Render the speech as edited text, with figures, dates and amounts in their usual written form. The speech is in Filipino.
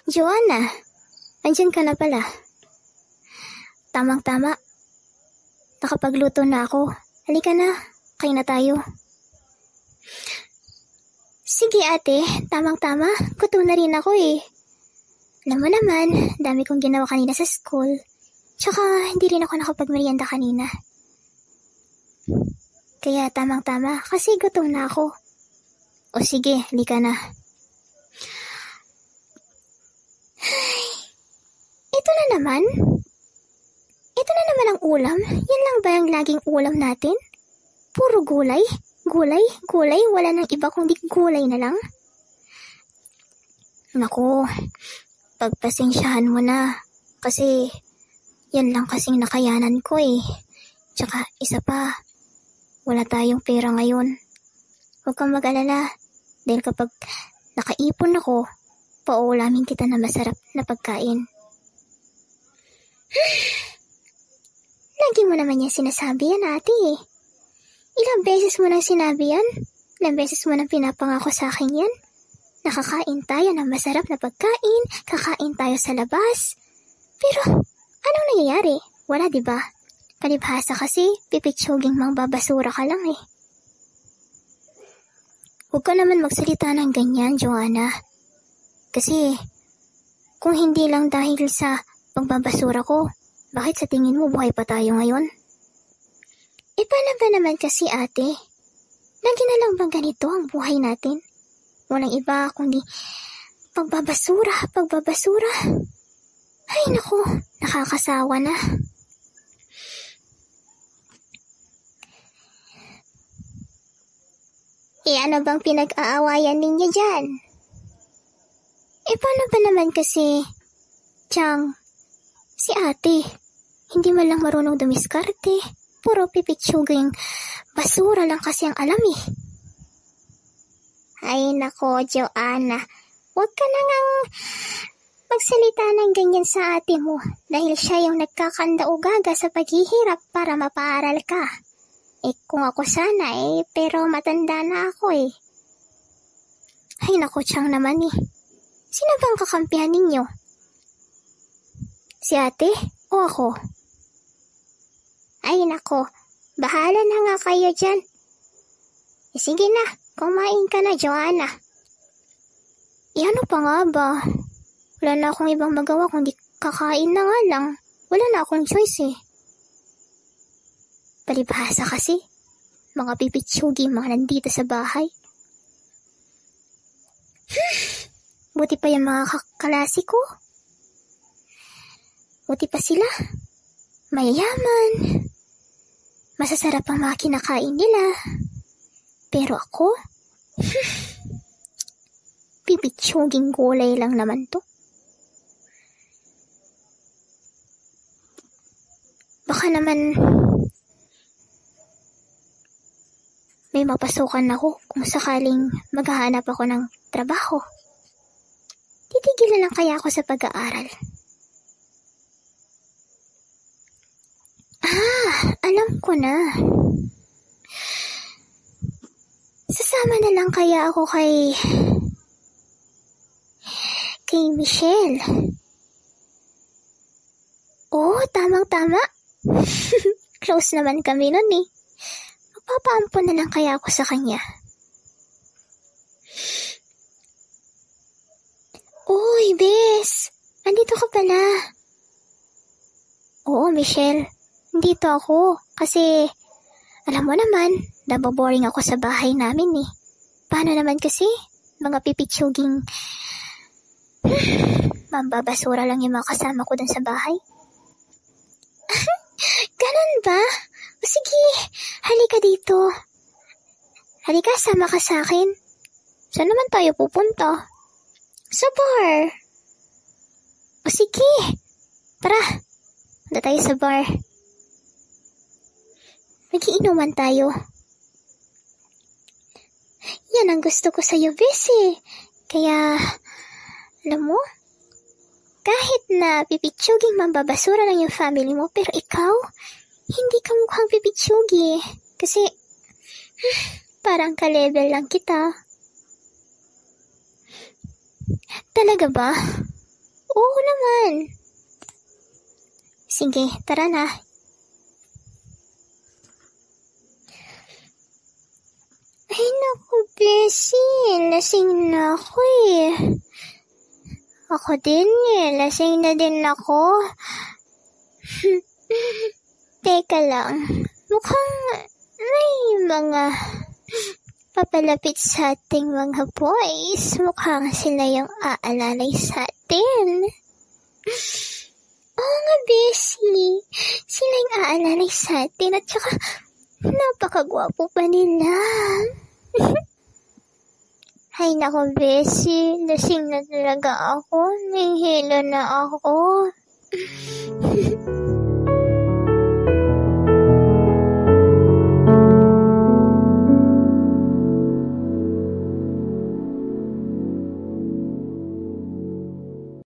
Joanna, andyan ka na pala. Tamang-tama. Nakapagluto na ako. Halika na, kain na tayo. Sige ate, tamang-tama. Gutom na rin ako eh. Alam mo naman, dami kong ginawa kanina sa school. Tsaka hindi rin ako nakapagmerienda kanina. Kaya tamang-tama kasi gutom na ako. O sige, halika na. Ito na naman. Ito na naman ang ulam. Yan lang ba ang laging ulam natin? Puro gulay? Gulay? Gulay? Wala nang iba kundi gulay na lang? Naku, pagpasensyahan mo na. Kasi yan lang kasing nakayanan ko eh. Tsaka isa pa, wala tayong pera ngayon. Huwag kang mag-alala. Dahil kapag nakaipon ako, pauulamin kita na masarap na pagkain. Lagi mo naman yan sinasabi yan ate eh. Ilang beses mo nang sinabi yan? Ilang beses mo nang pinapangako sa akin yan? Nakakain tayo ng masarap na pagkain, kakain tayo sa labas. Pero, anong nangyayari? Wala diba? Palibhasa kasi, pipitsuging mang babasura ka lang eh. Huwag ka naman magsalita ng ganyan, Joanna. Kasi, kung hindi lang dahil sa pagbabasura ko, bakit sa tingin mo buhay pa tayo ngayon? E paano ba naman kasi ate? Lagi na lang bang ganito ang buhay natin? Walang iba kundi pagbabasura. Ay naku, nakakasawa na. Ano bang pinag-aawayan ninyo dyan? Paano ba naman kasi, Chang, si ate, hindi man lang marunong dumiskarte, puro pipitsuging basura lang kasi ang alam eh. Ay nako, Joanna, huwag ka na ngang magsalita ng ganyan sa ate mo dahil siya yung nagkakanda-ugaga sa paghihirap para mapaaral ka. Kung ako sana pero matanda na ako eh. Ay nako, Chang naman eh. Sino bang kakampihan ninyo? Si ate o ako? Ay nako, bahala na nga kayo dyan. Sige na, kumain ka na, Joanna. Ano pa nga ba? Wala na akong ibang magawa kundi kakain na nga lang. Wala na akong choice eh. Palibhasa kasi, mga pipitsugi mga nandito sa bahay. Buti pa yung mga kaklase ko. Buti pa sila. Mayayaman. Masasarap ang mga kinakain nila. Pero ako, pipitsuging gulay lang naman to. Baka naman may mapasukan ako kung sakaling maghahanap ako ng trabaho. Titigil na lang kaya ako sa pag-aaral. Alam ko na. Sasama na lang kaya ako kay Michelle. Oh, tamang-tama. Close naman kami nun eh. Magpapaampon na lang kaya ako sa kanya. Uy, Bes! Andito ka pala. Oo, Michelle. Andito ako. Kasi, alam mo naman, naboboring ako sa bahay namin eh. Paano naman kasi? Mga pipitsuging mambabasura lang yung mga kasama ko dun sa bahay. Ganun ba? O sige, halika dito. Halika, sama ka sa akin. Saan naman tayo pupunta? Sa bar. O sige, tara. Punta tayo sa bar. Magiinuman tayo. Yan ang gusto ko sa'yo, Bes eh. Kaya, alam mo, kahit na pipitsuging mambabasura lang yung family mo, pero ikaw, hindi ka mukhang pipitsugi. Kasi, parang ka-level lang kita. Talaga ba? naman. Sige, tara na. Ay naku, Bessie, lasing na ako eh. Ako din eh, lasing na din ako. Teka lang, mukhang may mga papalapit sa ating mga boys. Mukhang sila yung aalalay sa atin. Oo nga, Bessie. Sila yung aalalay sa atin at saka napakagwapo pa nila. Ay nako, Bessie. Lasing na talaga ako. Nahihilo na ako.